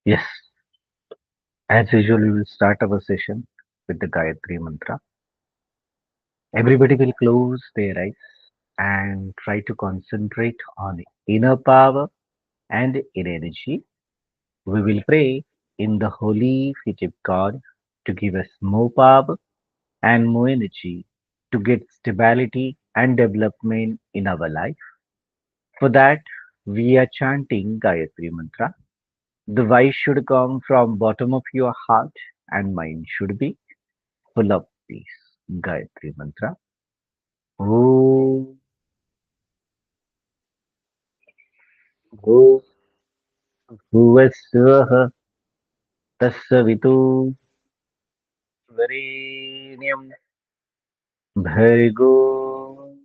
Yes, as usual, we will start our session with the Gayatri Mantra. Everybody will close their eyes and try to concentrate on inner power and inner energy. We will pray in the holy feet of God to give us more power and more energy to get stability and development in our life. For that, we are chanting Gayatri Mantra. The voice should come from bottom of your heart and mind should be full of peace. Gayatri Mantra. Om Bhuvasvah Tassavitu Varenyam Bhargo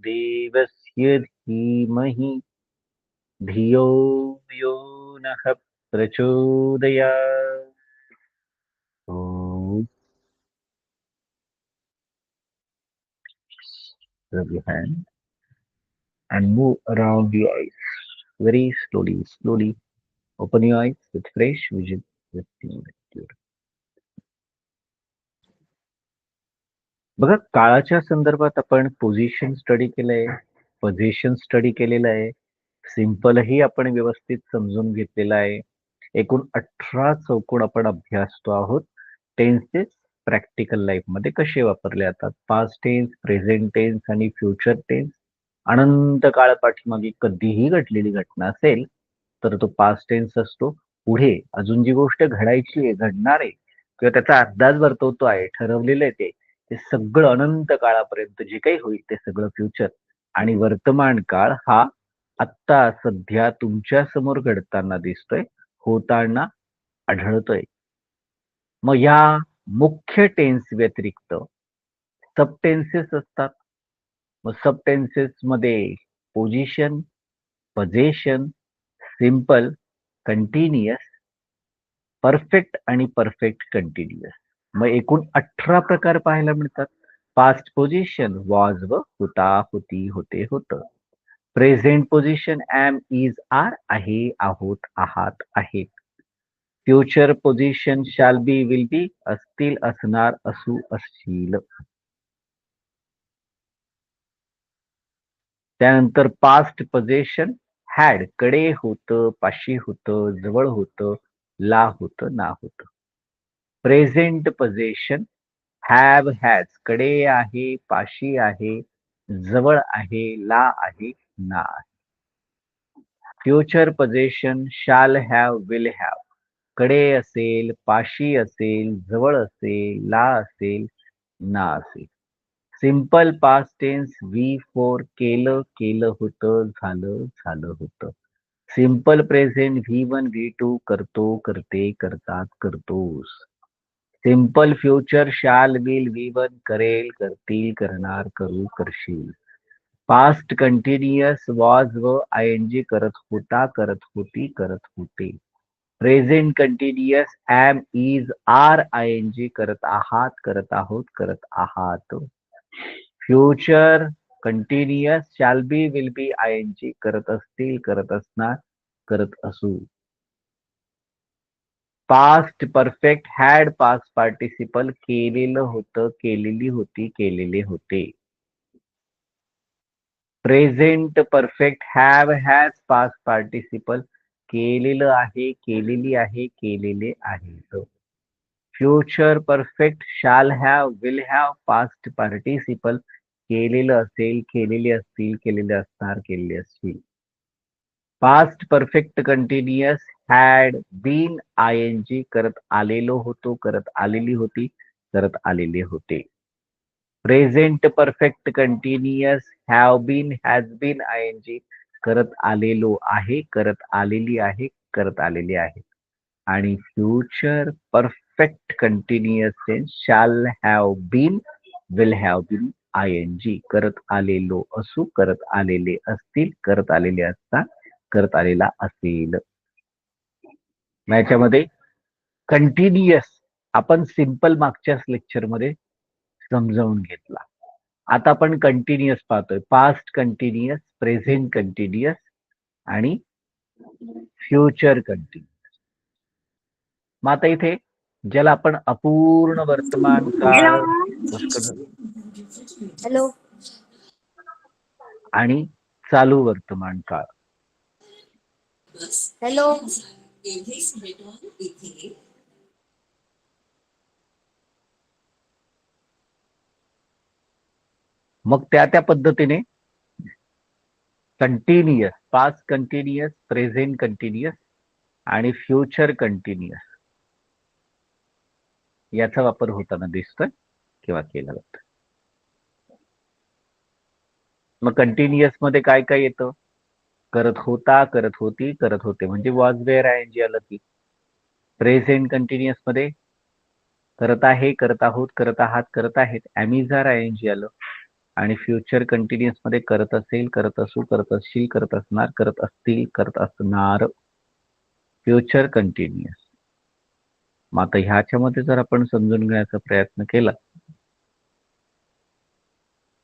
Devasya Dhimahi Dhiyo Yo Nah Prachodayat. Om. Rub your hand and move around your eyes very slowly, slowly. Open your eyes with fresh vision, with pure. बघा काळाच्या संदर्भात आपण position study केलंय, position study केलेलं आहे, सिंपलही आपण व्यवस्थित समजून घेतलेलं आहे. एकूण 18 चौकोन आपण अभ्यासतो आहोत. टेन्सेस प्रॅक्टिकल लाईफ मध्ये कसे वापरले जातात, पास्ट टेन्स, प्रेझेंट टेन्स आणि फ्युचर टेन्स. अनंत काळ पाठीमागे कधीही घडलेली घटना असेल तर तो पास्ट टेन्स असतो. पुढे अजून जी गोष्ट घडायची आहे, घडणार आहे किंवा त्याचा अंदाज वर्तवतो आहे, ठरवलेलं आहे ते सगळं अनंत काळापर्यंत जे काही होईल ते सगळं फ्युचर. आणि वर्तमान काळ हा आत्ता सध्या तुमच्या समोर घडताना दिसतोय, होताना आढळतोय. मग या मुख्य टेन्स व्यतिरिक्त सब टेन्सेस असतात. मग सब टेन्सेस मध्ये पोझिशन, पोझेशन, सिंपल, कंटिन्युअस, परफेक्ट आणि परफेक्ट कंटिन्युअस. मग एकूण 18 प्रकार पाहायला मिळतात. पास्ट पोझिशन वॉज व होता, होती, होते, होतं. Present position am, is, are आहे, आहोत, आहात, आहेत. फ्युचर पोझिशन शाल बी, विल बी असतील, असणार, असू, असशील. त्यानंतर पास्ट पोझिशन हॅड कडे होतं, पाशी होतं, जवळ होतं, ला होतं, ना होतं. प्रेझेंट पोझिशन हॅव, हॅज कडे आहे, पाशी आहे, जवळ आहे, ला आहे, ना आहे. फ्युचर पोझिशन शाल हॅव, विल हॅव कडे असेल, पाशी असेल, जवळ असेल, ला असेल, ना असेल. Simple past tense V four केलं, केलं होतं, झालं, झालं होतं. Simple present V one, V two करतो, करते, करतात, करतोस. Simple future shall, will, V one करेल, करतील, करणार, करू, करशील. Past continuous was V I N G करत होता, करत होती, करत होते. Present continuous am, is, are I N G करत आहात, करत आहोत, करत आहात. Future continuous shall be, will be, I N G करत असतील, करत असणार, करत असू. Past perfect had past participle केलेलं होतं, केलेली होती, केलेले होते. Present perfect have, has past participle केलेलं आहे, केलेली आहे, केलेले आहे. Future perfect shall have, will have past participle केलेलं असेल, केलेले असतील, केलेले असणार, केलेले असतील. Past perfect continuous had been I N G करत आलेलो होतो, करत आलेली होती, करत आलेले होते. Present perfect continuous have been, has bin I N G करत आलेलो आहे, करत आलेली आहे, करत आलेले आहे. आणि future perfect continuous tense shall have been, will have been I N G करत आलेलो असू, करत आलेले असतील, करत आलेले असतात, करत आलेला असेल. याच्यामध्ये कंटिन्युअस आपण सिंपल मागच्याच लेक्चरमध्ये समजावून घेतला. आता आपण कंटिन्युअस पाहतोय. पास्ट कंटिन्युअस, प्रेझेंट कंटिन्युअस आणि फ्युचर कंटिन्युअस. मग आता इथे ज्याला आपण अपूर्ण वर्तमान काळ हॅलो आणि चालू वर्तमान काळ, हॅलो मग त्या पद्धतीने continuous, past continuous, present continuous आणि फ्युचर कंटिन्युअस याचा वापर होताना दिसतोय किंवा केला जातो. मग कंटिन्युअस मध्ये काय काय येतं? करत होता, करत होती, करत होते म्हणजे वॉज वेअर आयएनजी आलं की. प्रेझेंट कंटिन्युअस मध्ये करत आहे, करत आहोत, करत आहात, करत आहेत, ॲमिजार आयएनजी आलं. आणि फ्युचर कंटिन्युअस मध्ये करत असेल, करत असू, करत असशील, करत असणार, करत असतील, करत असणार. Future continuous. मग आता ह्याच्यामध्ये जर आपण समजून घेण्याचा प्रयत्न केला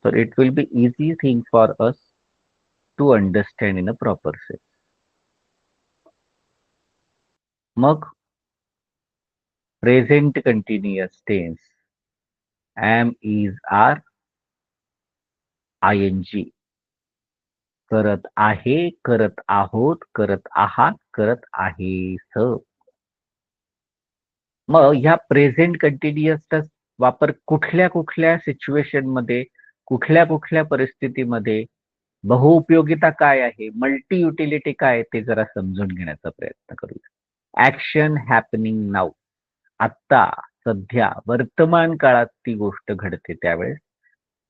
तर it will be easy thing for us to understand in a proper sense. मग present continuous tense, am, is, are, I N G. करत आहे, करत आहोत, करत आहात, करत आहेस. मग ह्या प्रेझेंट कंटिन्युअसचा वापर कुठल्या कुठल्या सिच्युएशन मध्ये, कुठल्या कुठल्या परिस्थितीमध्ये, बहुउपयोगिता काय आहे, मल्टी युटिलिटी काय आहे, ते जरा समजून घेण्याचा प्रयत्न करूया. ऍक्शन हॅपनिंग नाऊ, आत्ता, सध्या, वर्तमान काळात ती गोष्ट घडते त्यावेळेस.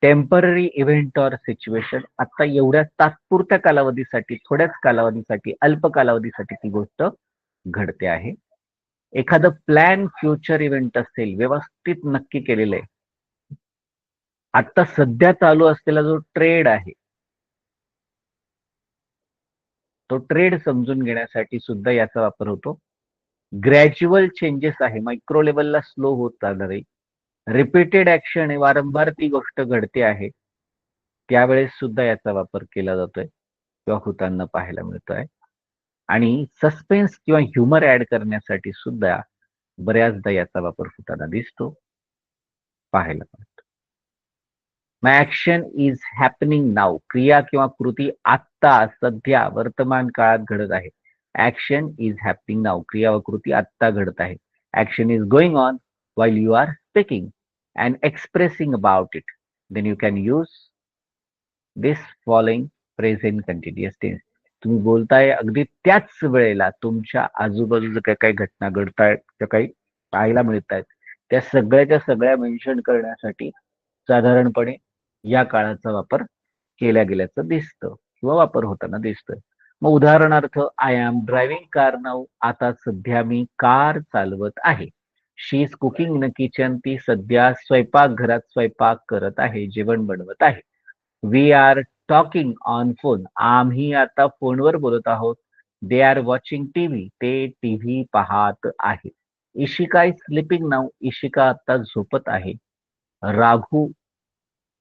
टेम्पररी इव्हेंट ऑर सिच्युएशन, आता एवढ्या तात्पुरत्या कालावधीसाठी, थोड्याच कालावधीसाठी, अल्प कालावधीसाठी ती गोष्ट घडते आहे. एखादं प्लॅन फ्युचर इव्हेंट असेल, व्यवस्थित नक्की केलेलं आहे. आता सध्या चालू असलेला जो ट्रेड आहे तो ट्रेड समजून घेण्यासाठी सुद्धा याचा वापर होतो. ग्रॅज्युअल चेंजेस आहे, मायक्रो लेवलला स्लो होत चालणार आहे. रिपीटेड ऍक्शन आहे, वारंवार ती गोष्ट घडते आहे, त्यावेळेस सुद्धा याचा वापर केला जातोय किंवा होताना पाहायला मिळतोय. आणि सस्पेन्स किंवा ह्युमर ऍड करण्यासाठी सुद्धा बऱ्याचदा याचा वापर होताना दिसतो, पाहायला मिळतो. मग ऍक्शन इज हॅपनिंग नाऊ, क्रिया किंवा कृती आत्ता, सध्या, वर्तमान काळात घडत आहे. ऍक्शन इज हॅपनिंग नाऊ, क्रिया व कृती आत्ता घडत आहे. Action is going on while you are speaking and expressing about it, then you can use this following present continuous tense. तुम्ही बोलताय अगदी त्याच वेळेला तुमच्या आजूबाजूला काय काय घटना घडतायत, त्या काही पाहायला मिळत आहेत, त्या सगळ्याच्या सगळ्या मेन्शन करण्यासाठी साधारणपणे या काळाचा वापर केल्या गेल्याचं दिसतं किंवा वापर होताना दिसतोय. मग उदाहरणार्थ, I am driving car now, आता सध्या मी कार चालवत आहे. She is cooking in kitchen, ती सध्या स्वयंपाकघरात स्वयंपाक करत आहे, जेवण बनवत आहे. We are talking on phone, आम्ही आता फोनवर बोलत आहोत. दे आर वॉचिंग टीव्ही, ते टीव्ही पाहत आहे. Ishika is sleeping now, Ishika आता झोपत आहे. Raghu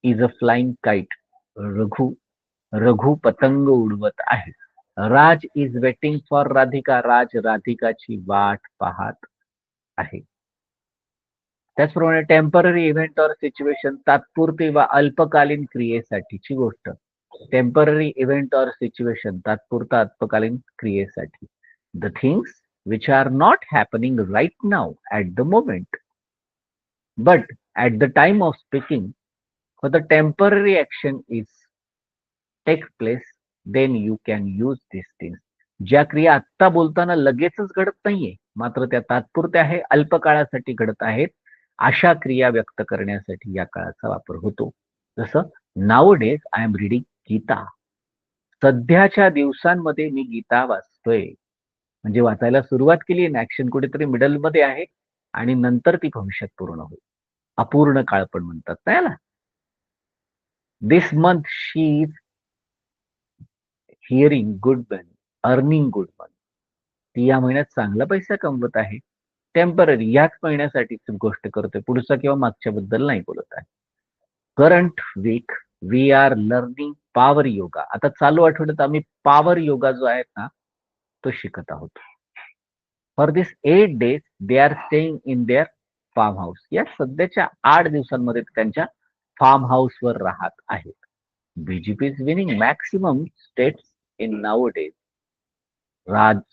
is a flying kite, Raghu पतंग उडवत आहे. Raj is waiting for Radhika, राज राधिकाची वाट पाहत आहे. त्याचप्रमाणे टेम्पररी इव्हेंट ऑर सिच्युएशन, तात्पुरती वा अल्पकालीन क्रियेसाठीची गोष्ट. टेम्पररी इव्हेंट ऑर सिच्युएशन, तात्पुरता अल्पकालीन क्रियेसाठी. The things which are not happening right now at the moment but at the time of speaking for the temporary action is take place, then you can use this things. ज्या क्रिया आत्ता बोलताना लगेचच घडत नाहीये, मात्र त्या तात्पुरत्या आहे, अल्प काळासाठी घडत आहेत, अशा क्रिया व्यक्त करण्यासाठी या काळाचा वापर होतो. जसं now days I am reading Gita, सध्याच्या दिवसांमध्ये मी गीता वाचतोय. म्हणजे वाचायला सुरुवात केली, ऍक्शन कुठेतरी मिडल मध्ये आहे आणि नंतर ती भविष्यात पूर्ण होईल. अपूर्ण काळ पण म्हणतात ना याला. This month she is hearing good money, earning good money, ती या महिन्यात चांगला पैसा कमवत आहे. टेम्पररी, याच महिन्यासाठीच गोष्ट करतोय, पुढचा किंवा मागच्या बद्दल नाही बोलत आहे. Current week we are learning power yoga, आता चालू आठवड्यात आम्ही पॉवर योगा जो आहे ना तो शिकत आहोत. For this 8 days they are staying in there farm house. या सध्याच्या 8 दिवसांमध्ये त्यांच्या फार्म हाऊसवर राहत आहेत. BJP is winning maximum states in now days.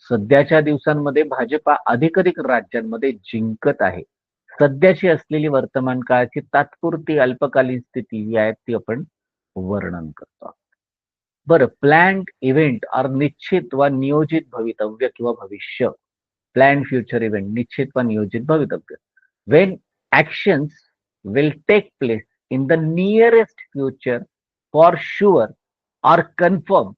सध्याच्या दिवसांमध्ये भाजपा अधिकाधिक राज्यांमध्ये जिंकत आहे. सध्याची असलेली वर्तमान काळाची तात्पुरती अल्पकालीन स्थिती जी आहे ती आपण वर्णन करतो. बरं, प्लॅन्ड इव्हेंट और निश्चित व नियोजित भवितव्य किंवा भविष्य. प्लॅन्ड फ्युचर इव्हेंट, निश्चित व नियोजित भवितव्य. When actions will take place in the nearest future for sure or confirm,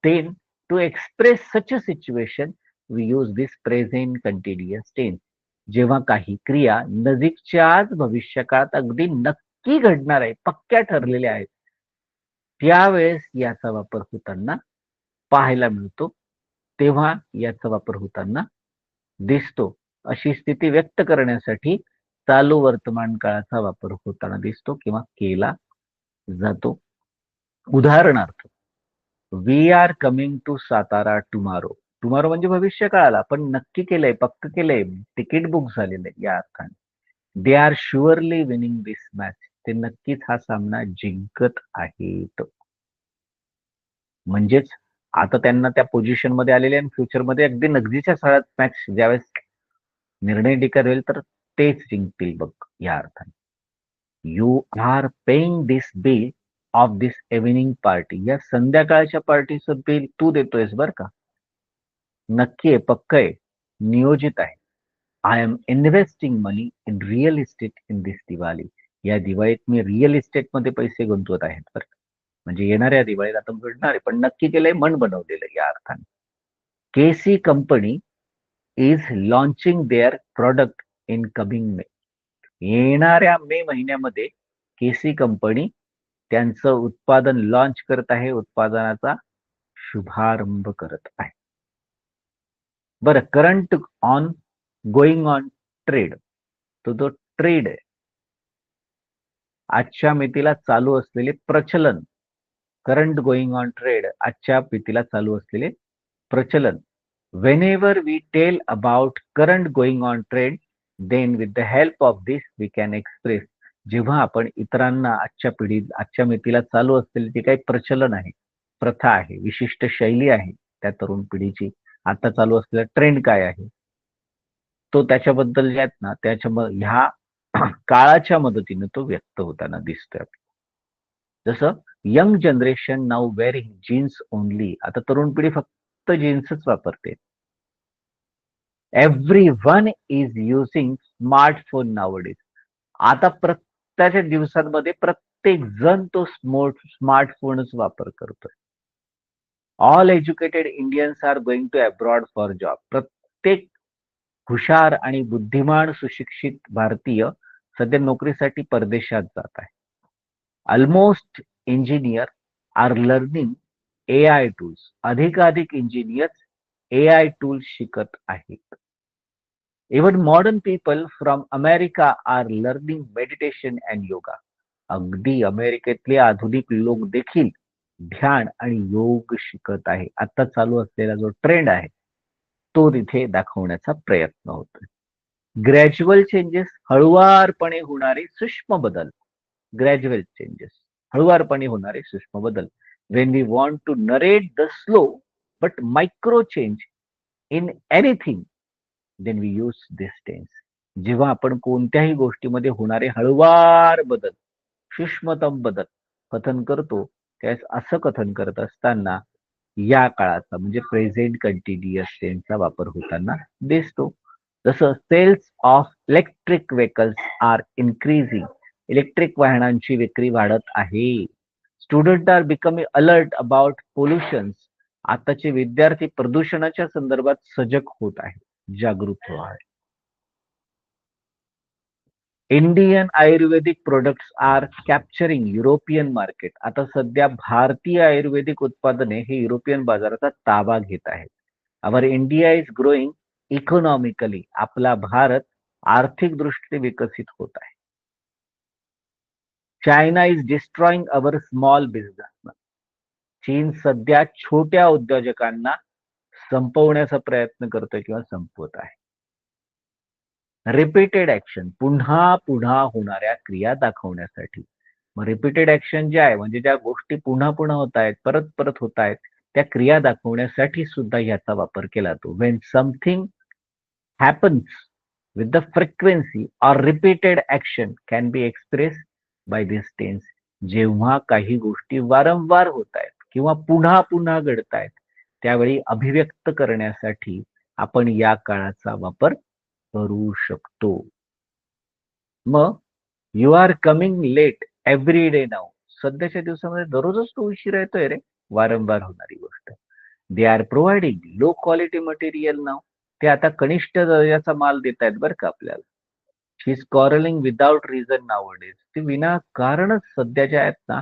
then to express such a situation we use this present continuous tense. जेव्हा काही क्रिया नजीकच्याच भविष्यकाळात अगदी नक्की घडणार आहे, पक्क्या ठरलेल्या आहेत, त्यावेळेस याचा वापर होताना पाहायला मिळतो, तेव्हा याचा वापर होताना दिसतो. अशी स्थिती व्यक्त करण्यासाठी चालू वर्तमान काळाचा वापर होताना दिसतो किंवा केला जातो. उदाहरणार्थ, we are coming to Satara tomorrow. Tomorrow म्हणजे भविष्य काळाला, पण नक्की केलंय, पक्क केलंय, तिकीट बुक झालेलं आहे या अर्थाने. They are surely winning this match. ते नक्कीच हा सामना जिंकत आहेत. म्हणजेच आता त्यांना त्या पोझिशन मध्ये आलेले आणि फ्युचरमध्ये अगदी नगदीच्या सगळ्यात मॅच ज्यावेळेस निर्णय डिक्लेअर होईल तर तेच जिंकतील बघ या अर्थाने. You are paying this bill of this evening party. या संध्याकाळच्या पार्टीचं बिल तू देतोयस बर का. नक्की आहे, पक्क आहे, नियोजित आहे. I am investing money in real estate in this Diwali. या दिवाळीत मी रिअल इस्टेटमध्ये पैसे गुंतवत आहेत बरं का. म्हणजे येणाऱ्या दिवाळीत आता मिळणार आहे, पण नक्की केलंय, मन बनवलेलं या अर्थाने. K C company is launching their product in coming May. येणाऱ्या मे महिन्यामध्ये केसी कंपनी त्यांचं उत्पादन लॉन्च करत आहे, उत्पादनाचा शुभारंभ करत आहे. बरं, current on going on trade. तो जो ट्रेड आहे, आजच्या मितीला चालू असलेले प्रचलन. करंट गोइंग ऑन ट्रेड, आजच्या मितीला चालू असलेले प्रचलन. Whenever we tell about current going on trade, then with the help of this we can express. जेव्हा आपण इतरांना आजच्या मितीला चालू असलेली जी काही प्रचलन आहे, प्रथा आहे, विशिष्ट शैली आहे त्या तरुण पिढीची, आता चालू असलेला ट्रेंड काय आहे, तो त्याच्याबद्दल जे आहेत ना, ह्या काळाच्या मदतीने तो व्यक्त होताना दिसतोय. जसं young generation now wearing jeans only. आता तरुण पिढी फक्त जीन्सच वापरते. Everyone is using smartphone nowadays. आता प्रत्येक दिवसांमध्ये प्रत्येक जण तो स्मार्टफोनच वापर करतोय. All educated Indians are going to abroad for job. प्रत्येक हुशार आणि बुद्धिमान सुशिक्षित भारतीय सध्या नोकरीसाठी परदेशात जात आहे. Almost engineer are learning AI tools. अधिकाधिक इंजिनियर्स AI टूल्स शिकत आहेत. Even modern people from America are learning meditation and yoga. अगदी अमेरिकेतले आधुनिक लोक देखील ध्यान आणि योग शिकत आहे. आता चालू असलेला जो ट्रेंड आहे तो तिथे दाखवण्याचा प्रयत्न होतोय. ग्रॅज्युअल चेंजेस, हळुवारपणे होणारे सूक्ष्म बदल. ग्रॅज्युअल चेंजेस, हळुवारपणे होणारे सूक्ष्म बदल. When we want to narrate the slow but micro change in anything, then we use this tense. जेव्हा आपण कोणत्याही गोष्टीमध्ये होणारे हळुवार बदल, सूक्ष्मतम बदल कथन करतो, त्यास असं कथन करत असताना या काळाचा म्हणजे प्रेझेंट कंटिन्युअस टेन्सचा वापर होताना दिसतो. जसं sales of electric vehicles are increasing. Electric वाहनांची विक्री वाढत आहे. Student are becoming alert about pollution. आताचे विद्यार्थी प्रदूषणाच्या संदर्भात सजग होत आहेत, जागृत होत आहेत. Indian Ayurvedic products are capturing European market. आता सध्या भारतीय आयुर्वेदिक उत्पादने हे युरोपियन बाजाराचा ताबा घेत आहेत. आवर इंडिया इज ग्रोईंग इकॉनॉमिकली. आपला भारत आर्थिक दृष्टीने विकसित होत आहे. China is destroying our small business. चीन सध्या छोट्या उद्योजकांना संपवण्याचा प्रयत्न करतोय किंवा संपवत आहे. रिपीटेड ऍक्शन, पुन्हा पुन्हा होणाऱ्या क्रिया दाखवण्यासाठी. मग रिपीटेड ऍक्शन जे आहे म्हणजे ज्या गोष्टी पुन्हा पुन्हा होत आहेत, परत परत होत आहेत, त्या क्रिया दाखवण्यासाठी सुद्धा ह्याचा वापर केला जातो. Wien something happens with the frequency or repeated action can be expressed by this tense. जेव्हा काही गोष्टी वारंवार होत आहेत किंवा पुन्हा पुन्हा घडतायत त्यावेळी अभिव्यक्त करण्यासाठी आपण या काळाचा वापर करू शकतो. मग you are coming late every day now. सध्याच्या दिवसामध्ये दररोजच तो उशीर येतोय रे, वारंवार होणारी गोष्ट. They are providing low quality material now. ते आता कनिष्ठ दर्जाचा माल देत आहेत बरं का आपल्याला. She is quarrelling without reason nowadays. ती विनाकारणच सध्याच्या आहेत ना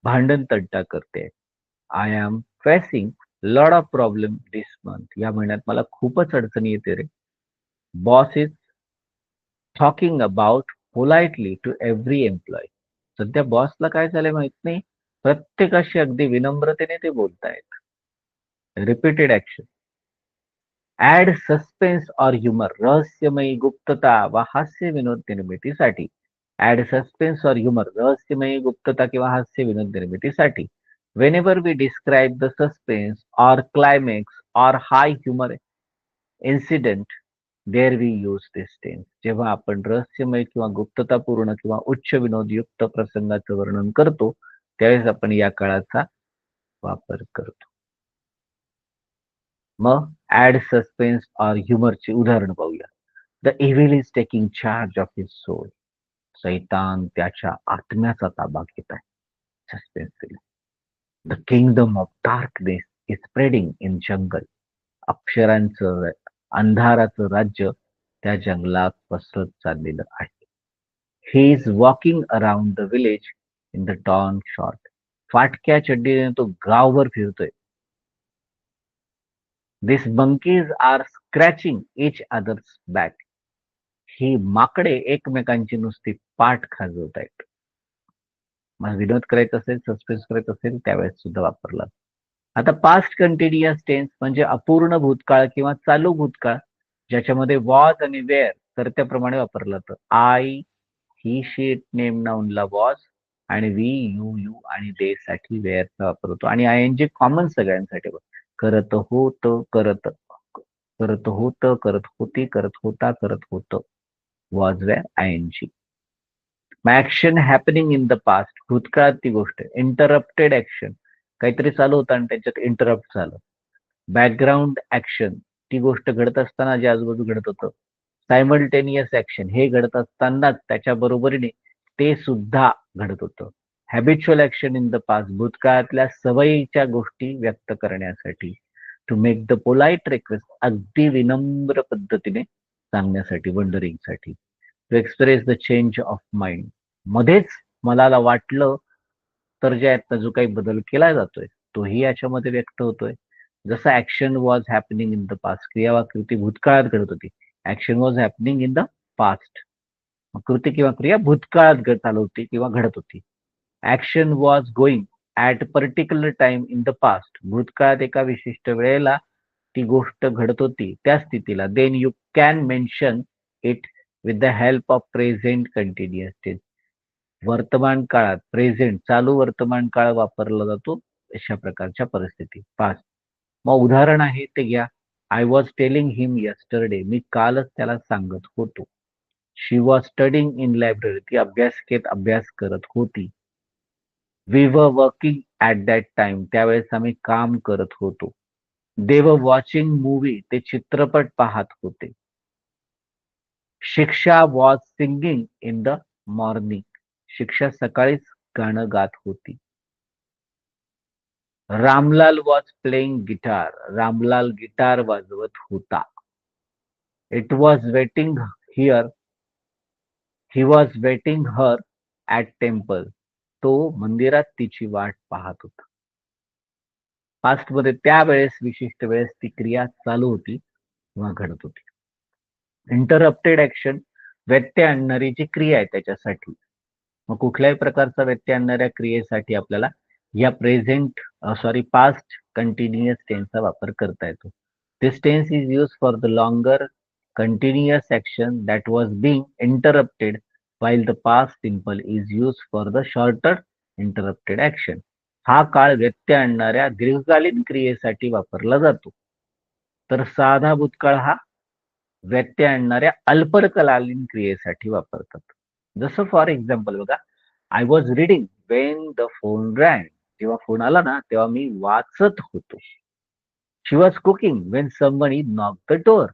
भांडण तंटा करते. I am facing lot of problem this month. या महिन्यात मला खूपच अडचणी येते रे. Boss is talking about politely to every employee. सध्या बॉसला काय झालंय माहित नाही, प्रत्येकाशी अगदी विनम्रतेने ते बोलतायत. Repeated action. ऍड सस्पेन्स और ह्युमर. रहस्यमयी गुप्तता व हास्य विनोद निर्मितीसाठी. ऍड सस्पेन्स और ह्युमर. रहस्यमयी गुप्तता किंवा हास्य विनोद निर्मितीसाठी. Whenever we describe the suspense और क्लायमॅक्स और high humour incident there we use this tense. जेव्हा आपण रहस्यमय किंवा गुप्ततापूर्ण किंवा उच्च विनोदयुक्त प्रसंगाचं वर्णन करतो त्यावेळेस आपण या काळाचा वापर करतो. मग ऍड सस्पेन्स और ह्युमरची उदाहरण पाहूया. The evil is taking charge of his soul. सैतान त्याच्या आत्म्याचा ताबा घेत आहे. सस्पेन्स दिले. The kingdom of darkness is spreading in jungle. अक्षरांचं अंधाराचं राज्य त्या जंगलात पसरत चाललेलं आहे. He is walking around the village in the torn short. फाटक्या चड्डीने तो गावभर फिरतोय. This monkeys are scratching each others back. ही माकडे एकमेकांची नुसती पाठ खाजवत आहेत. मग विनोद करायचा असेल, सस्पेन्स करायचा असेल त्यावेळेस सुद्धा वापरला. आता पास्ट कंटिन्युअस टेन्स म्हणजे अपूर्ण भूतकाळ किंवा चालू भूतकाळ ज्याच्यामध्ये वॉज आणि वेअर कर्त्याप्रमाणे वापरला जातं. आय, ही, शी, नेम नाउनला वॉज आणि वी, यू आणि दे साठी वेअरचा वापर होतो. आणि आय एन जी कॉमन सगळ्यांसाठी. करत होत, करत करत होत, करत होती, करत होता, करत होत. Was were I N G. Action happening in the past. भूतकाळात ती गोष्ट. Interrupted action. काहीतरी चालू होतं आणि त्याच्यात इंटरप्ट झालं. Background action. ती गोष्ट घडत असताना जे आजूबाजू घडत होतं. Simultaneous action. हे घडत असतानाच त्याच्या बरोबरीने ते सुद्धा घडत होतं. Habitual action in the past. भूतकाळातल्या सवयीच्या गोष्टी व्यक्त करण्यासाठी. To make the polite request. अगदी विनम्र पद्धतीने सांगण्यासाठी, वंडरिंगसाठी. To express the change of mind. मध्येच मनाला वाटलं तर जे आता जो काही बदल केला जातोय तोही याच्यामध्ये व्यक्त होतोय. जसं action was happening in the past. क्रिया वा कृती भूतकाळात घडत होती. Action was happening in the past. कृती किंवा क्रिया भूतकाळात चालू होती किंवा घडत होती. Action was going at particular time in the past. भूतकाळात एका विशिष्ट वेळेला ती गोष्ट घडत होती त्या स्थितीला. Then you can mention it with the help of present continuous tense. वर्तमान काळात प्रेझेंट चालू वर्तमान काळ वापरला जातो अशा प्रकारच्या परिस्थिती. पास्ट. मग उदाहरण आहे ते घ्या. I was telling him yesterday. मी कालच त्याला सांगत होतो. She was studying in library. ती अभ्यासिकेत अभ्यास करत होती. We were working at that time. त्यावेळेस आम्ही काम करत होतो. They were watching movie. ते चित्रपट पाहत होते. शिक्षा was singing in the morning. शिक्षा सकाळीच गाणं गात होती. Ramlal was playing guitar. Ramlal guitar वाजवत होता. It was waiting here. He was waiting her at temple. तो मंदिरात तिची वाट पाहत होता. पास्ट मध्ये त्यावेळेस विशिष्ट वेळेस ती क्रिया चालू होती किंवा घडत होती. इंटरप्टेड ऍक्शन व्यत्यय आणणारी जी क्रिया आहे त्याच्यासाठी. मग कुठल्याही प्रकारचा व्यत्यय आणणाऱ्या क्रियेसाठी आपल्याला या पास्ट कंटिन्युअस टेन्सचा वापर करता येतो. This tense is used for the longer continuous action that was being interrupted, while the past simple is used for the shorter interrupted action. हा काळ व्यत्यय आणणाऱ्या दीर्घकालीन क्रियेसाठी वापरला जातो. तर साधा भूतकाळ हा व्यत्यय आणणाऱ्या अल्पकालीन क्रियेसाठी वापरतात. जसं फॉर एक्झाम्पल बघा, I was reading when the phone rang. जेव्हा फोन आला ना तेव्हा मी वाचत होतो. She was cooking when somebody knock the door.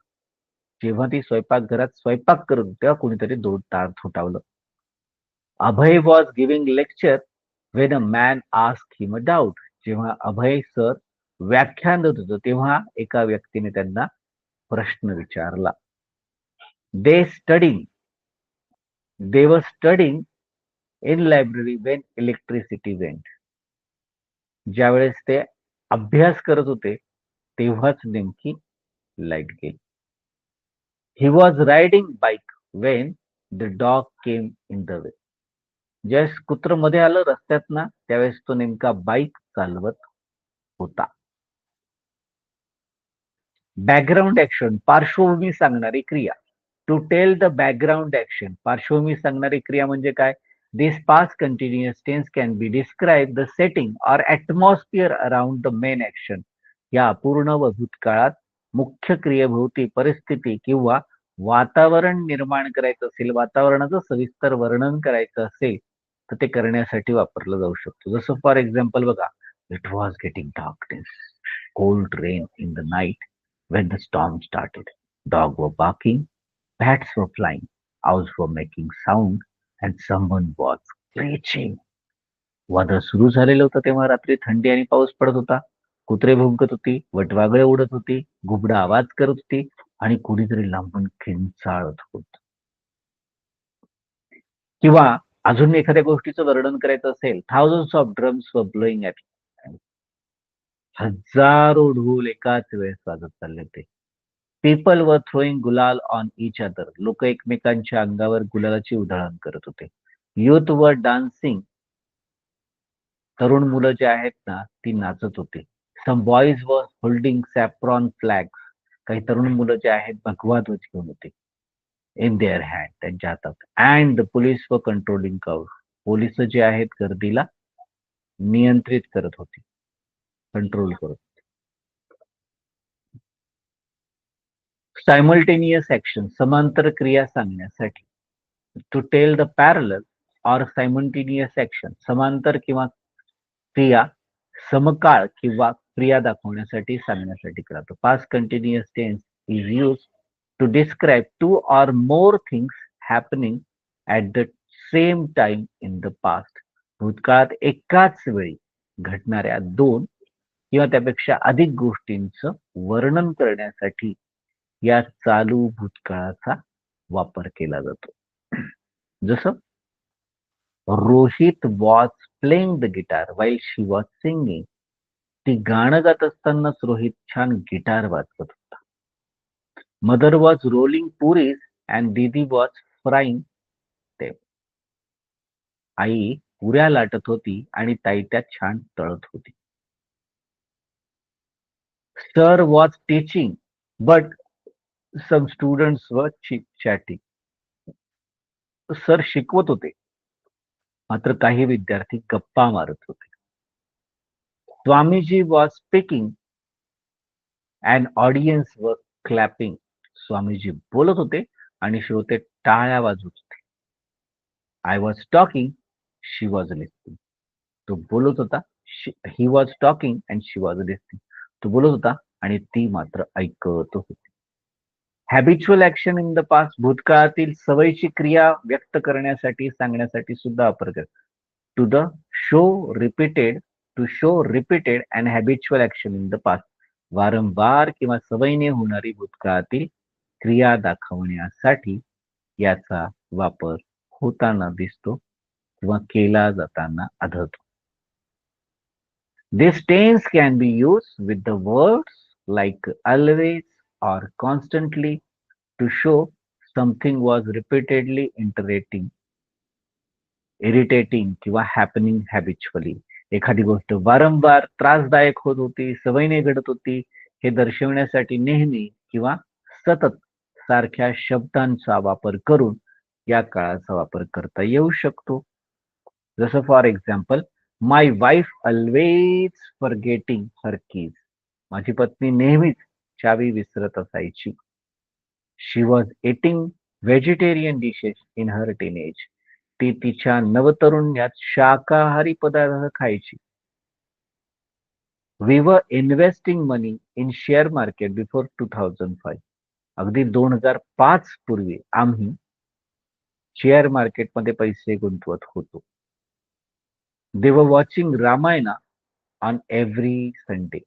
जेव्हा ती स्वयंपाकघरात स्वयंपाक करत होती तेव्हा कोणीतरी दार ठोठावलं. Abhay was giving lecture when a man ask him a doubt. जेव्हा अभय सर व्याख्यान देत होतं तेव्हा एका व्यक्तीने त्यांना प्रश्न विचारला. दे स्टडिंग दे वर studying in library Wien electricity went. ज्यावेळेस ते अभ्यास करत होते तेव्हाच नेमकी लाईट गेली. He was riding bike Wien the dog came in the way. ज्यावेळेस कुत्र मध्ये आलं रस्त्यात ना त्यावेळेस तो नेमका बाईक चालवत होता. बॅकग्राऊंड ऍक्शन, पार्श्वभूमी सांगणारी क्रिया. To tell the background action, पार्श्वभूमी सांगणारी क्रिया म्हणजे काय? This past continuous tense can be describe the setting or atmosphere around the main action. या अपूर्ण व भूतकाळात मुख्य क्रियेभोवती परिस्थिती किंवा वातावरण निर्माण करायचं असेल, वातावरणाचं सविस्तर वर्णन करायचं असेल तर ते करण्यासाठी वापरलं जाऊ शकतो. जसं फॉर एक्झाम्पल बघा, it was getting darkness, cold rain in the night when the storm started. Dogs were barking, bats were flying, owls were making sound, and someone was screeching. वादळ सुरू झालेलं होतं तेव्हा रात्री थंडी आणि पाऊस पडत होता. कुत्रे भुंकत होती, वटवागळे उडत होती, घुबडं आवाज करत होती आणि कुणीतरी लांबून किंचाळत होत. किंवा अजून एखाद्या गोष्टीचं वर्णन करायचं असेल, thousands of drums were blowing at. हजारो ढोल एकाच वेळेस वाजत चालले होते. पीपल वर थ्रोईंग गुलाल ऑन इच अदर. लोक एकमेकांच्या अंगावर गुलालाची उधळण करत होते. युथ वर डान्सिंग. तरुण मुलं जे आहेत ना ती नाचत होती. Some boys were holding saffron flags. काही तरुण मुलं जे आहेत भगवा ध्वज घेऊन होते इन देअर हँड, त्यांच्या हातात. अँड द पोलीस वर कंट्रोलिंग क्राऊड. पोलिस जे आहेत गर्दीला नियंत्रित करत होते, कंट्रोल करत. सायमल्टेनियस ऍक्शन, समांतर क्रिया सांगण्यासाठी. To tell the parallel or simultaneous action, समांतर किंवा क्रिया समकाळ किंवा क्रिया दाखवण्यासाठी सांगण्यासाठी करतो. Past continuous tense is use to describe two or more things happening at the same time in the past. भूतकाळात एकाच वेळी घडणाऱ्या दोन किंवा त्यापेक्षा अधिक गोष्टींचं वर्णन करण्यासाठी या चालू भूतकाळाचा वापर केला जातो. जसं Rohit was playing the guitar while she was singing. ती गाणं गात असतानाच रोहित छान गिटार वाजवत होता. Mother was rolling puris and didi was frying them. आई पुऱ्या लाटत होती आणि ताई त्या छान तळत होती. Sir was teaching but some students were chatting. Sir शिकवत होते मात्र काही विद्यार्थी गप्पा मारत होते. Swamiji was speaking and audience were clapping. Swamiji बोलत होते आणि श्रोते टाळ्या वाजवत होते. I was talking, she was listening. तो बोलत होता, he was talking and she was listening. तो बोलत होता आणि ती मात्र ऐकत होती. Habitual action in the past, भूतकाळातील सवयीची क्रिया व्यक्त करण्यासाठी सांगण्यासाठी सुद्धा वापर करतात. To the show repeated, to show repeated and habitual action in the past. वारंवार किंवा सवयीने होणारी भूतकाळातील क्रिया दाखवण्यासाठी याचा वापर होताना दिसतो किंवा केला जाताना आढळतो. This tense can be used with the words like always or constantly to show something was repeatedly irritating किंवा happening habitually. एखादी गोष्ट वारंवार त्रासदायक होत होती, सवयीने घडत होती हे दर्शवण्यासाठी नेहमी किंवा सतत सारख्या शब्दांचा वापर करून या काळाचा वापर करता येऊ शकतो. जसं for example, my wife always forgetting her keys. माझी पत्नी नेहमीच चावी विसरत असायची. She was eating vegetarian dishes in her teenage. ती तिच्या नवतरुण्यात शाकाहारी पदार्थ खायची. We were investing money in share market before 2005. अगदी 2005 पूर्वी आम्ही शेअर मार्केटमध्ये पैसे गुंतवत होतो. They were watching Ramayana on every Sunday.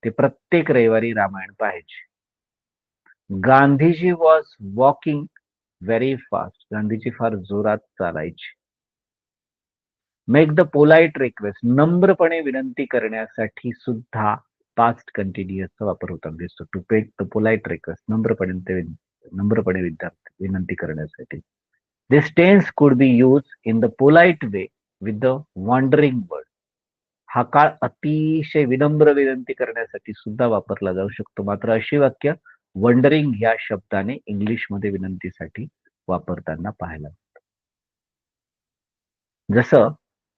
ते प्रत्येक रविवारी रामायण पाहायचे. Gandhiji was walking very fast. Gandhiji फार जोरात चालायचे. Make the polite request. नम्रपणे विनंती करण्यासाठी सुद्धा पास्ट कंटिन्युअसचा वापर होताना दिसतो. To make the polite request. नम्रपणे विनंती करण्यासाठी. This tense could be use in the polite way with the wondering word. हा काळ अतिशय विनम्र विनंती करण्यासाठी सुद्धा वापरला जाऊ शकतो. मात्र अशी वाक्य वंडरिंग या शब्दाने इंग्लिशमध्ये विनंतीसाठी वापरताना पाहायला. जसं,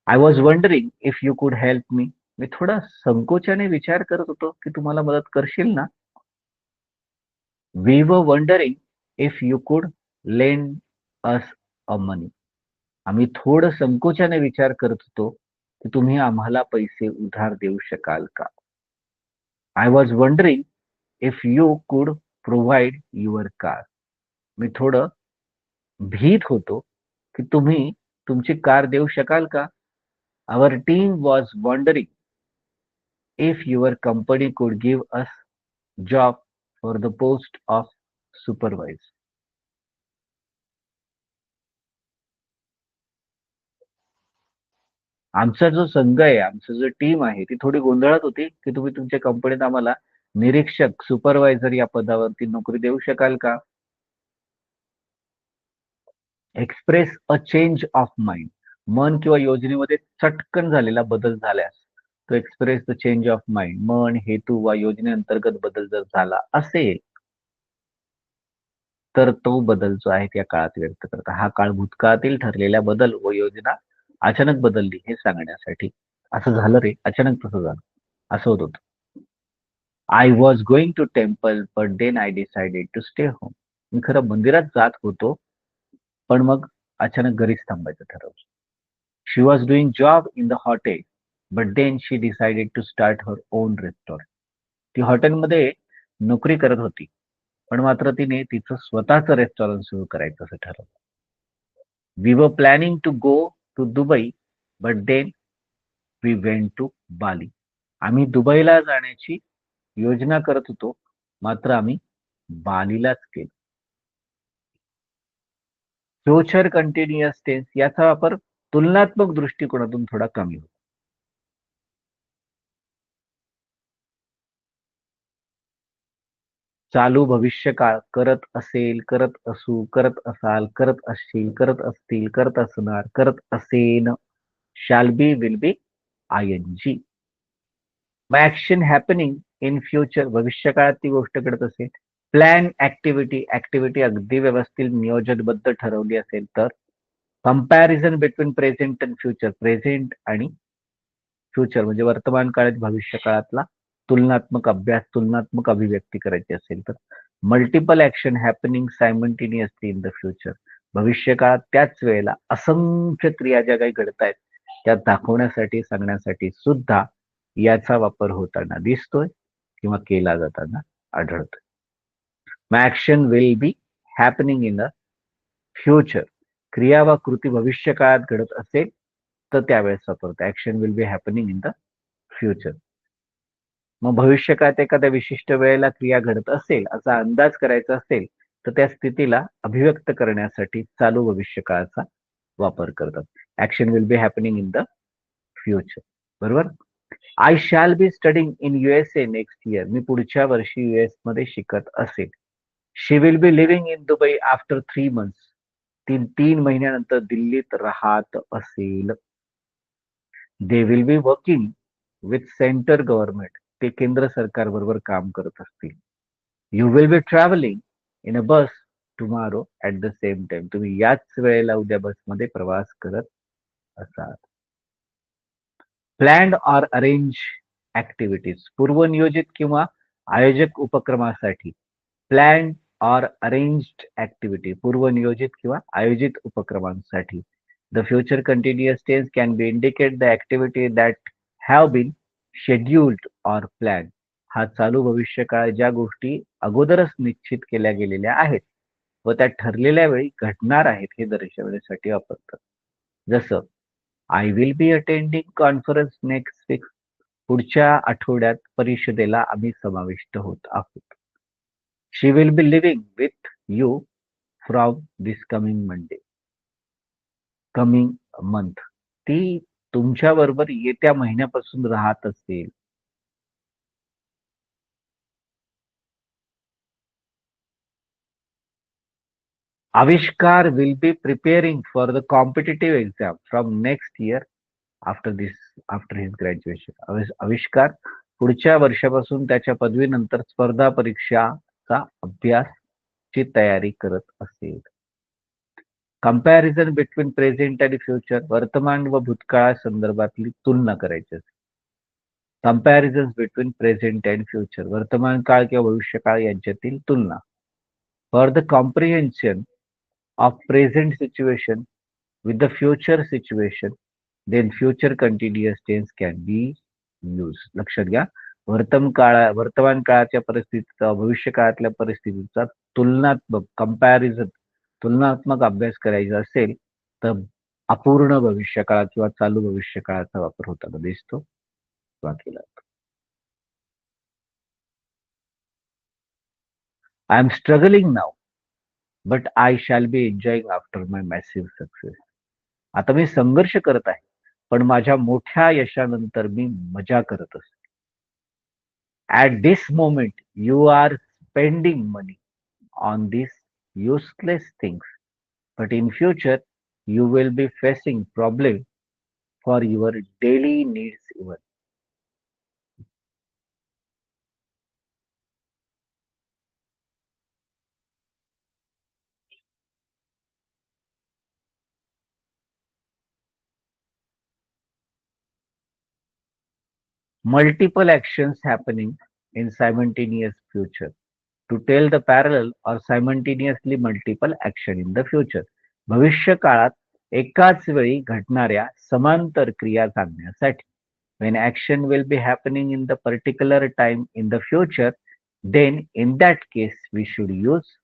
I was wondering if you कुड हेल्प मी. मी थोडा संकोचाने विचार करत होतो की तू मला मदत करशील ना. We were wondering if you could lend us a money. आम्ही थोडं संकोचाने विचार करत होतो की तुम्ही आम्हाला पैसे उधार देऊ शकाल का. I was wondering if you कुड प्रोव्हाइड युअर कार. मी थोडं भीत होतो की तुम्ही तुमची कार देऊ शकाल का. Our team was wondering if your company could give us job for the post of supervisor. आमचा जो संघ आहे, आमची जो टीम आहे, ती थोडी गोंधळात होती की तुम्ही तुमच्या कंपनीत आम्हाला निरीक्षक, सुपरवायझर या पदावरती नोकरी देऊ शकाल का. Express a change of mind. मन किंवा योजनेमध्ये चटकन झालेला बदल झाल्यास तो express the change of mind. मन, हेतू वा योजनेअंतर्गत बदल जर झाला असेल तर तो बदल जो आहे त्या काळात व्यक्त करतात. हा काळ भूतकाळातील ठरलेल्या बदल व योजना अचानक बदलली हे सांगण्यासाठी. असं झालं रे, अचानक तसं झालं, असं होत होतं. I was going to temple but then I decided to stay home. मी खरं मंदिरात जात होतो, पण मग अचानक घरीच थांबायचं ठरवलं. She was doing job in the hotel but then she decided to start her own restaurant. ती हॉटेलमध्ये नोकरी करत होती, पण मात्र तिने तिचं स्वतःचं रेस्टॉरंट सुरू करायचं असं ठरवलं. We were planning to go to Dubai but then we went to Bali. आम्ही दुबईला जाण्याची योजना करत होतो, मात्र आम्ही बालीलाच केलं. फ्युचर कंटिन्युअस टेन्स याचा वापर तुलनात्मक दृष्टिकोनातून थोडा कमी होतो. चालू भविष्यकाळ करत असेल, करत असू, करत असाल, करत असशील, करत असतील, करत असणार, करत असेन. शॅल बी, विल बी, आयएनजी. मग ऍक्शन हॅपनिंग इन फ्युचर. भविष्यकाळात ती गोष्ट घडत असेल. Plan activity. ऍक्टिव्हिटी अगदी व्यवस्थित नियोजनबद्ध ठरवली असेल तर. Comparison between present and future. Present आणि फ्युचर म्हणजे वर्तमान काळात भविष्य काळातला तुलनात्मक अभ्यास, तुलनात्मक अभिव्यक्ती करायची असेल तर. Multiple action happening simultaneously in the future. भविष्य काळात त्याच वेळेला असंख्य क्रिया ज्या काही घडत आहेत त्या दाखवण्यासाठी, सांगण्यासाठी सुद्धा याचा वापर होताना दिसतोय किंवा केला जाताना आढळतोय. मग action will be happening in the future. क्रिया वा कृती भविष्य काळात घडत असेल तर त्यावेळेस वापरतो. Action will be happening in the future. मग भविष्य काळात एखाद्या विशिष्ट वेळेला क्रिया घडत असेल असा अंदाज करायचा असेल तर त्या स्थितीला अभिव्यक्त करण्यासाठी चालू भविष्य काळाचा वापर करतात. Action will be happening in the future. बरोबर. I shall be studying in USA next year. मी पुढच्या वर्षी US मध्ये शिकत असेल. She will be living in Dubai after 3 months. ती 3 महिन्यानंतर दिल्लीत राहत असेल. They will be working with centre government. ते केंद्र सरकारबरोबर काम करत असतील. You will be travelling in a bus tomorrow at the same time. तुम्ही याच वेळेला उद्या बसमध्ये प्रवास करत असाल. Planned or arrange activities. पूर्वनियोजित किंवा आयोजक उपक्रमासाठी. Planned or arranged activity. पूर्वनियोजित किंवा आयोजित उपक्रमांसाठी. The future continuous tense can be indicate the activity that have been scheduled or planned. हा चालू भविष्यकाळ ज्या गोष्टी अगोदरच निश्चित केल्या गेलेल्या आहेत व त्या ठरलेल्या वेळी घडणार आहेत हे दर्शवण्यासाठी वापरतात. जसं I will be attending conference next week. पुढच्या आठवड्यात परिषदेला आम्ही समाविष्ट होत आहोत. She will be living with you from this coming Monday. Coming month. ती तुमच्या बरोबर येत्या महिन्यापासून राहत असेल. Avishkar will be preparing for the competitive exam from next year after his graduation. Avishkar पुढच्या वर्षापासून त्याच्या पदवीनंतर स्पर्धा परीक्षाचा अभ्यासची तयारी करत असेल. कंपॅरिझन बिटवीन प्रेझेंट आणि फ्युचर. वर्तमान व भूतकाळासंदर्भातली तुलना करायची असते. Comparison between present and future. वर्तमान काळ किंवा भविष्यकाळ यांच्यातील तुलना. For the comprehension of present situation with the future situation then future continuous tense can be use. लक्षात घ्या, वर्तमान काळाच्या परिस्थितीचा भविष्य काळातल्या परिस्थितीचा तुलनात्मक अभ्यास करायचा असेल तर अपूर्ण भविष्यकाळ किंवा चालू भविष्यकाळाचा वापर होताना दिसतो किंवा केला. I am struggling now but I shall B enjoying after my massive success. आता मी संघर्ष करत आहे पण माझ्या मोठ्या यशानंतर मी मजा करत असतो. At this moment you are spending money on this useless things, but in future you will be facing problem for your daily needs even. Multiple actions happening in simultaneous future. To tell the parallel or simultaneously multiple action in the future. भविष्य काळात एकाच वेळी घडणाऱ्या समांतर क्रिया सांगण्यासाठी. When action will be happening in the particular time in the future, then in that case we should use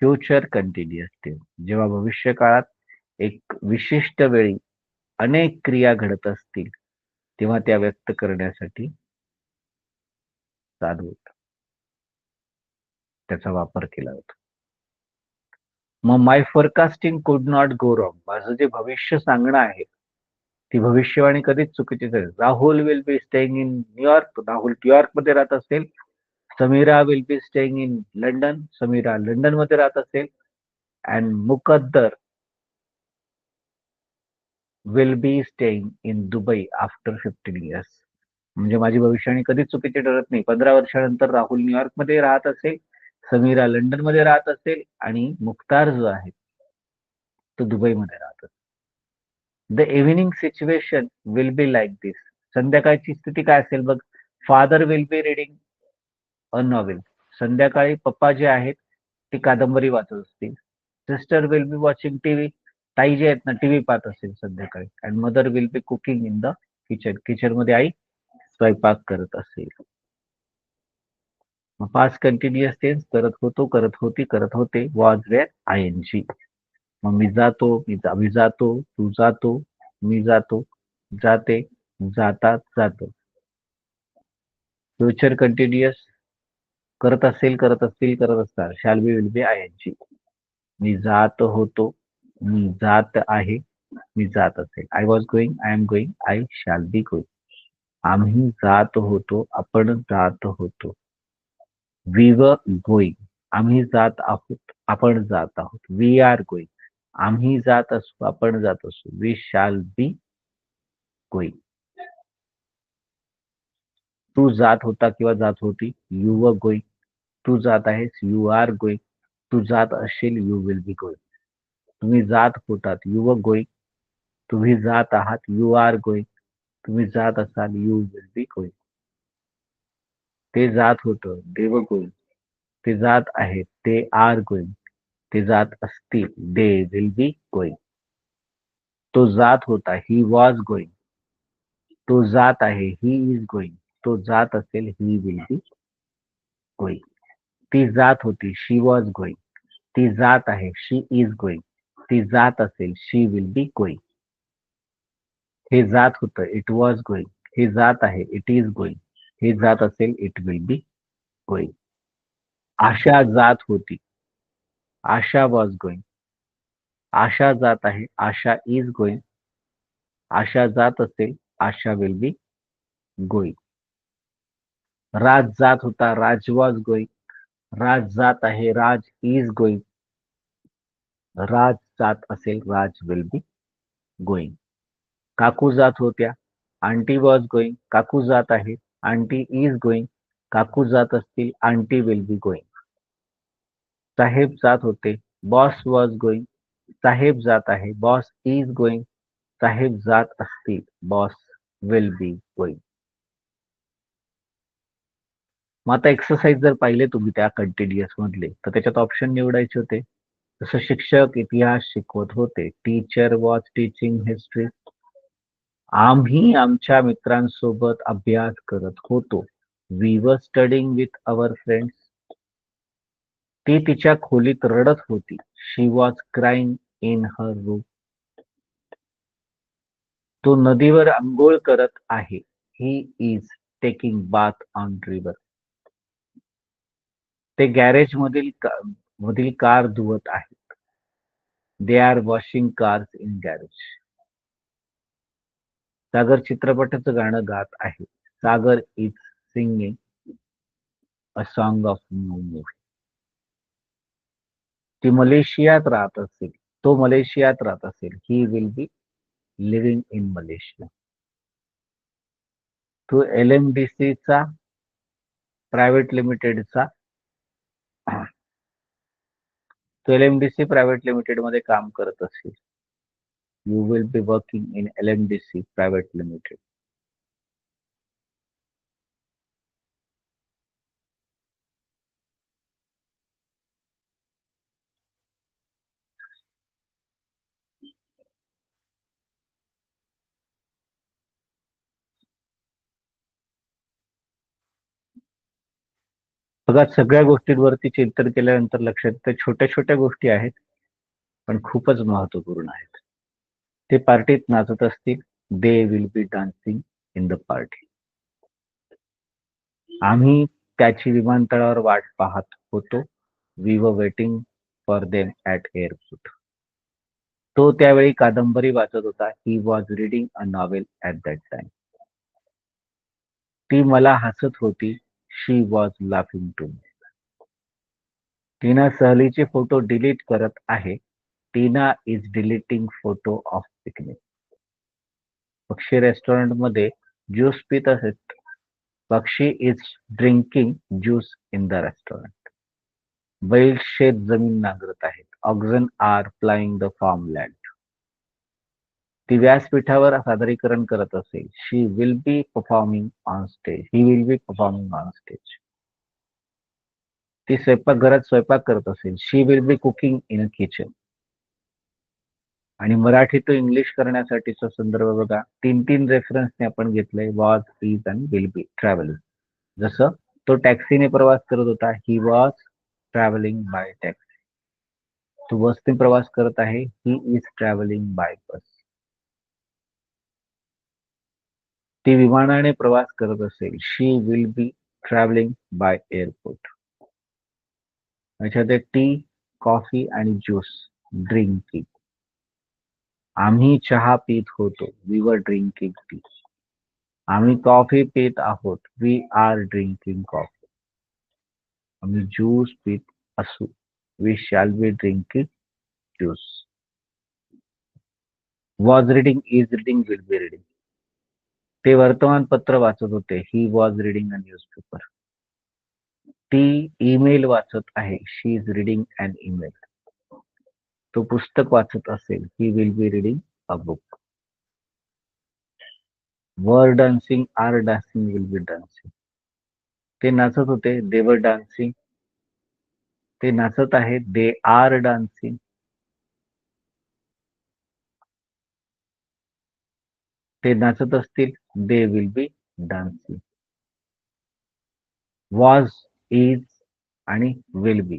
future continuous tense. जेव्हा भविष्य काळात एक विशिष्ट वेळी अनेक क्रिया घडत असतील तेव्हा त्या व्यक्त करण्यासाठी चालू होतं, त्याचा वापर केला जातो. मग माय फोरकास्टिंग कुड नॉट गो रॉंग. माझं जे भविष्य सांगणं आहे ती भविष्यवाणी कधीच चुकीची झाली. Rahul will be staying in New York. Rahul New York मध्ये राहत असेल. Samira will be staying in London. Samira London मध्ये राहत असेल. And Muqaddar will be staying in Dubai after 15 years. म्हणजे माझी भविष्यवाणी कधीच चुकीची ठरत नाही. 15 वर्षानंतर राहुल न्यूयॉर्क मध्ये राहत असेल, समीरा लंडन मध्ये राहत असेल आणि मुख्तार जो आहे तो दुबईमध्ये राहत असेल. The evening situation will be like this. संध्याकाळची स्थिती काय असेल बघ. Father will be reading a novel. संध्याकाळी पप्पा जे आहेत ते कादंबरी वाचत असतील. Sister will be watching TV. ताई जे आहेत ना टीव्ही पाहत असेल संध्याकाळी. And mother will be cooking in the kitchen. Kitchen मध्ये आई स्वयंपाक करत असेल. मग पास्ट कंटिन्युअस टेन्स करत होतो, करत होती, करत होते. Was were आयएनजी. मग मी जातो, मी जातो, तू जातो, मी जातो, जाते, जातात, जातो. फ्युचर कंटिन्युअस करत असेल, करत असतील, करत असतात. शॅल बी विल बी आयएनजी. मी जात होतो, मी जात आहे, मी जात असेल. I was going, I am going, I shall be going. आम्ही जात होतो, आपण जात होतो. वी वर गोईंग. आम्ही जात आहोत, आपण जात आहोत. We are going. आम्ही जात असू, आपण जात असू. We shall be going. तू जात होता किंवा जात होती, यू वर गोईंग. तू जात आहेस, यू आर गोईंग. तू जात असशील, यू विल बी गोईंग. तुम्ही जात होतात, यू वर गोईंग. तुम्ही जात आहात, यू आर गोईंग. तुम्ही जात असाल, यू विल बी गोईंग. ते जात होतं, दे वर गोईंग. ते जात आहेत, ते आर गोईंग. ते जात असतील, दे विल बी गोईंग. तो जात होता, ही वॉज गोईंग. तो जात आहे, ही इज गोईंग. तो जात असेल, ही विल बी गोईंग. ती जात होती, शी वॉज गोईंग. ती जात आहे, शी इज गोईंग. ती जात असेल, शी विल बी गोईंग. हे जात होतं, इट वॉज गोईंग. हे जात आहे, इट इज गोईंग. हे जात असेल, इट विल बी गोईंग. आशा जात होती, आशा वॉज गोईंग. आशा जात आहे, आशा इज गोईंग. आशा जात असेल, आशा विल बी गोईंग. राज जात होता, राज वॉज गोईंग. राज जात आहे, राज इज गोईंग. राज जात असेल, राज विल बी गोईंग. काकू जात होत्या, आंटी वॉज गोईंग. काकू जात आहे, आंटी इज गोईंग. काकू जात असतील, आंटी विल बी गोईंग. साहेब जात होते, बॉस वॉज गोईंग. साहेब जात आहे, बॉस इज गोईंग. साहेब जात असतील, बॉस विल बी गोईंग. मग आता एक्सरसाइज जर पाहिले तुम्ही त्या कंटिन्युअस मधले, तर त्याच्यात ऑप्शन निवडायचे होते. जसं शिक्षक इतिहास शिकवत होते, टीचर वॉज टीचिंग हिस्ट्री. आम्ही आमच्या मित्रांसोबत अभ्यास करत होतो, वी वर स्टडिंग विथ अवर फ्रेंड्स. ती तिच्या खोलीत रडत होती, she was crying in her room. तो नदीवर अंघोळ करत आहे, he is taking bath on river. ते गॅरेज मधील कार धुवत आहेत, they are washing cars in garage. Sagar चित्रपटाचं गाणं गात आहे, Sagar is singing a song of new movie. ती मलेशियात राहत असेल, तो मलेशियात राहत असेल, he will be living in Malaysia. तो एलएमडीसीचा प्रायव्हेट लिमिटेडचा तो एलएमडीसी प्रायव्हेट लिमिटेड मध्ये काम करत असेल, you will be working in एलएमडीसी private limited. बघा, सगळ्या गोष्टींवरती चिंतन केल्यानंतर लक्षात येतं, छोट्या छोट्या गोष्टी आहेत, पण खूपच महत्वपूर्ण आहेत. ते पार्टीत नाचत असतील, they will be dancing in the party. आम्ही त्याची विमानतळावर वाट पाहत होतो, we were waiting for them at airport. तो त्यावेळी कादंबरी वाचत होता, he was reading a novel at that time. ती मला हसत होती, she was laughing to me. Tina सहलीचे फोटो डिलीट करत आहे, Tina is deleting photo of picnic. पक्षी रेस्टॉरंटमध्ये ज्यूस पित आहेत, पक्षी is drinking juice in the restaurant. बैल शेत जमीन नांगरत आहेत, ऑक्झन आर प्लाइंग द फार्मलँड. ती व्यासपीठावर सादरीकरण करत असेल, she will be performing on stage, he will be performing on stage. ती स्वयंपाकघरात स्वयंपाक करत असेल, she will be cooking in a kitchen. आणि मराठी टू इंग्लिश करण्यासाठीचा संदर्भ बघा, तीन तीन रेफरन्सने आपण घेतलंय, वॉज, इज आणि विल बी. ट्रॅव्हल, जसं तो टॅक्सीने प्रवास करत होता, he was travelling by taxi. तो बसने प्रवास करत आहे, he is travelling by bus. ती विमानाने प्रवास करत असेल, she will be travelling by airport. त्याच्यात टी, कॉफी आणि ज्यूस, ड्रिंकिंग. आम्ही चहा पीत होतो, वी वर ड्रिंकिंग टी. आम्ही कॉफी पीत आहोत, वी आर ड्रिंकिंग कॉफी. आम्ही ज्यूस पीत असू, we shall be drinking juice. Was reading, is reading, will be reading. ते वर्तमानपत्र वाचत होते. He was reading a newspaper. ती ईमेल वाचत आहे. She is reading an email. तो पुस्तक वाचत असेल. He will be reading a book. Were dancing, are dancing, will be dancing. ते नाचत होते. They were dancing. ते नाचत आहेत. They R dancing. ते नाचत असतील. They will be dancing. Was, is आणि विल बी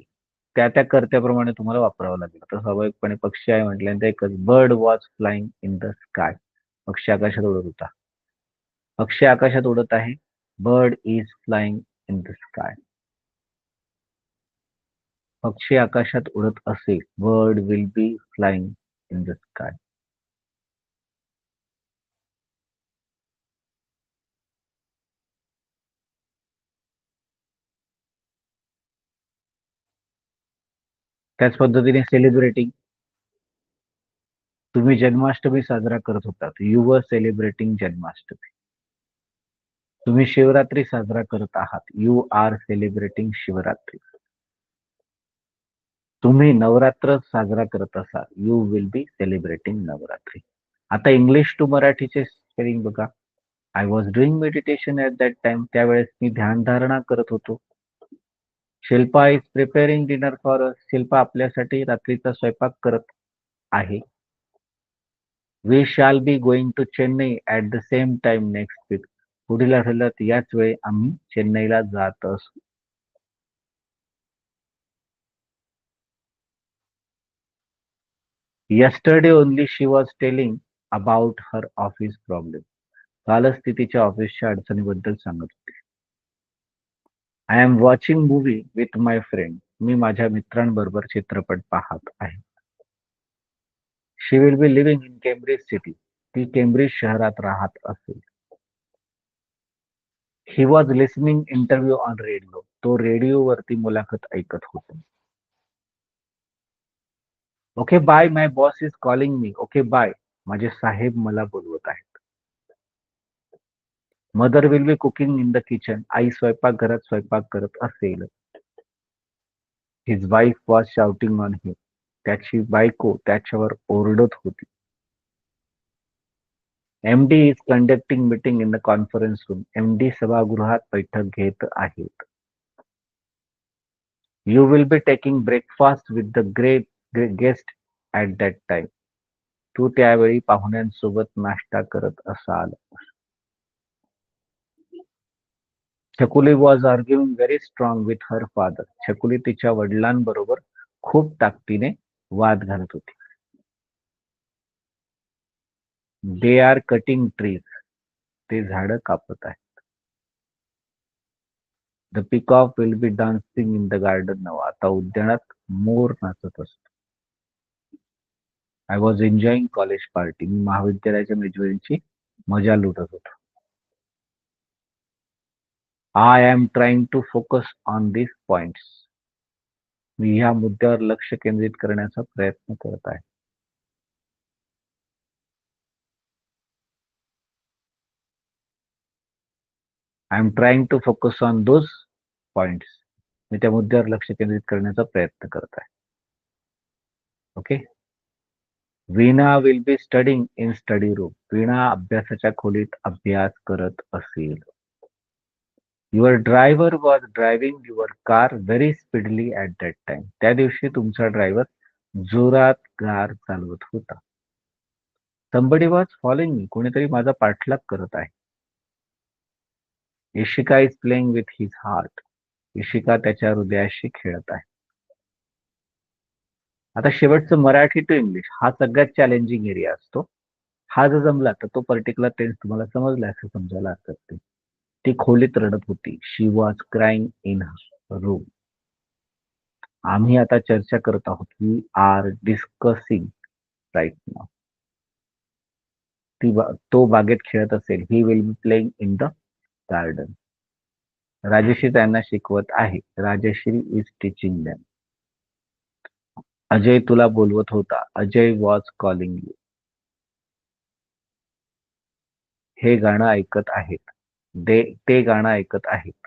त्या त्या कर्त्याप्रमाणे तुम्हाला वापरावं लागेल. तर स्वाभाविकपणे पक्षी आहे म्हटल्यानंतर एकच. Bird was flying in the sky. पक्षी आकाशात उडत होता. पक्षी आकाशात उडत आहे. Bird is flying in the sky. पक्षी आकाशात उडत असेल. Bird will be flying in the sky. त्याच पद्धतीने सेलिब्रेटिंग. तुम्ही जन्माष्टमी साजरा करत होतात. You were celebrating Janmashtami. तुम्ही शिवरात्री साजरा करत आहात. You are celebrating Shivratri. तुम्ही नवरात्र साजरा करत असाल. You will be celebrating Navratri. आता इंग्लिश टू मराठीचे स्पेलिंग बघा. I was doing meditation at that time. त्यावेळेस मी ध्यानधारणा करत होतो. Shilpa is preparing dinner for us. Shilpa आपल्यासाठी रात्रीचा स्वयंपाक करत आहे. We shall be going to Chennai at the same time next week. पुढील आठवड्यात याच वेळी आम्ही चेन्नईला जात असू. Yesterday only she was telling about her office problem. कालच ती तिच्या ऑफिसच्या अडचणीबद्दल सांगत होती. I am watching movie with my friend. मी माझ्या मित्रांबरोबर चित्रपट पाहत आहे. She will be living in Cambridge city. ती केम्ब्रिज शहरात राहत असेल. He was listening interview on radio. तो रेडिओवरती मुलाखत ऐकत होता. Okay bye, my boss is calling me. Okay bye, माझे साहेब मला बोलवत आहेत. Mother will be cooking in the kitchen. आई स्वयंपाकघरात स्वयंपाक करत असेल. His wife was shouting on him. त्याची बायको त्याच्यावर ओरडत होती. MD is conducting meeting in the conference room. MD सभागृहात बैठक घेत आहेत. You will be taking breakfast with the great guest at that time. तू त्यावेळी पाहुण्यांसोबत नाश्ता करत असाल. Chhakuli was arguing very strong with her father. Chhakuli तिच्या वडिलांबरोबर खूप ताकदीने वाद घालत होती. They are cutting trees. ते झाडं कापत आहे. The peacock will be dancing in the garden नाव. आता उद्यानात मोर नाचत असतो. I was enjoying college party. मी महाविद्यालयाच्या मेजवानीची मजा लुटत होतो. I am trying to focus on this points. मी ह्या मुद्द्यावर लक्ष केंद्रित करण्याचा प्रयत्न करत आहे. I am trying to focus on those points. मी त्या मुद्द्यावर लक्ष केंद्रित करण्याचा प्रयत्न करत आहे. Okay. Veena will be studying in study room. Veena अभ्यासाच्या खोलीत अभ्यास करत असेल. Your driver was driving your car very speedily at that time. त्या दिवशी तुमचा ड्रायव्हर जोरात कार चालवत होता. Somebody was following me. कोणीतरी माझा पाठलाग करत आहे. Ishika is playing with his heart. Ishika त्याच्या हृदयाशी खेळत आहे. आता शेवटचं मराठी टू इंग्लिश हा सगळ्यात चॅलेंजिंग एरिया असतो. हा जर जमला तर तो पर्टिक्युलर टेन्स तुम्हाला समजला असं समजायला हरकत नाही. ती खोलीत रडत होती. She was crying in room. आम्ही आता चर्चा करत आहोत. We are discussing right now. तो बागेत खेळत असेल. He will be playing in the garden. Rajshri त्यांना शिकवत आहे. Rajshri is teaching them. Ajay तुला बोलवत होता. Ajay was calling you. हे गाणं ऐकत आहेत. ते गाणं ऐकत आहेत.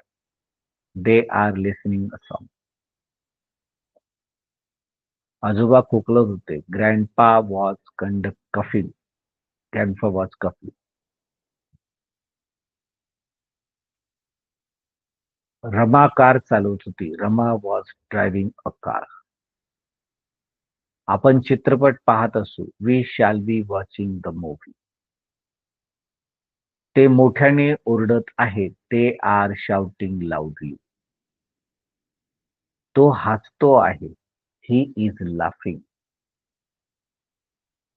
They are listening a song. आजोबा खोकलत होते. Grandpa was coughing. Grandpa was coughing. Rama car चालवत होती. Rama was driving a car. आपण चित्रपट पाहत असू. We shall be watching the movie. ते मोठ्याने ओरडत आहेत. ते आर शाउटिंग लाऊडली. तो हसतो आहे. He is laughing.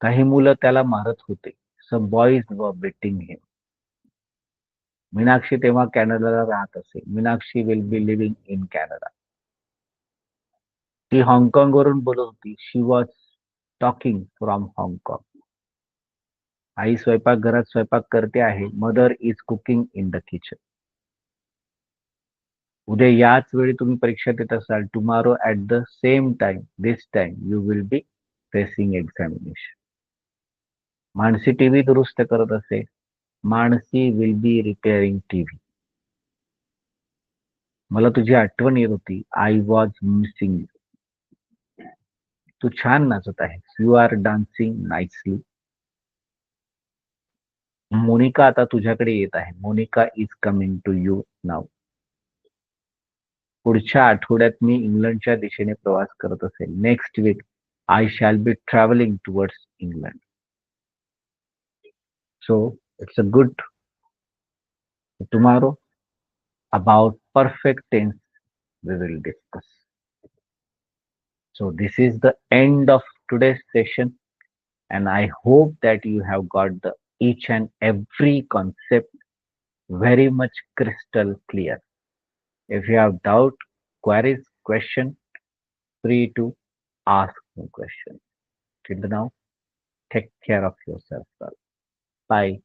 काही मुलं त्याला मारत होते. सम बॉईज वर बेटिंग हिम. मीनाक्षी तेव्हा कॅनडाला राहत असे. Meenakshi will be living in Canada. ती हाँगकाँगवरून बोलत होती. शी वॉज टॉकिंग फ्रॉम हाँगकाँग. आई स्वयंपाकघरात स्वयंपाक करते आहे. Mother is cooking in the kitchen. उद्या याच वेळी तुम्ही परीक्षा देत असाल. Tomorrow at the same time this time you will be facing examination. Mansi TV दुरुस्त करत असे. Mansi will be repairing TV. मला तुझी आठवण येत होती. I was missing you. तू छान नाचत आहेस. You are dancing nicely. Monika आता तुझ्याकडे येत आहे. Monika is coming to you now. पुढच्या आठवड्यात मी इंग्लंडच्या दिशेने प्रवास करत असेल. Next week I shall B travelling towards England. So it's a good tomorrow about perfect tense we will discuss. So this is the end of today's session, and I hope that you have got the each and every concept very much crystal clear. If you have doubt, queries, question, free to ask me question. Till now, take care of yourself. Bye.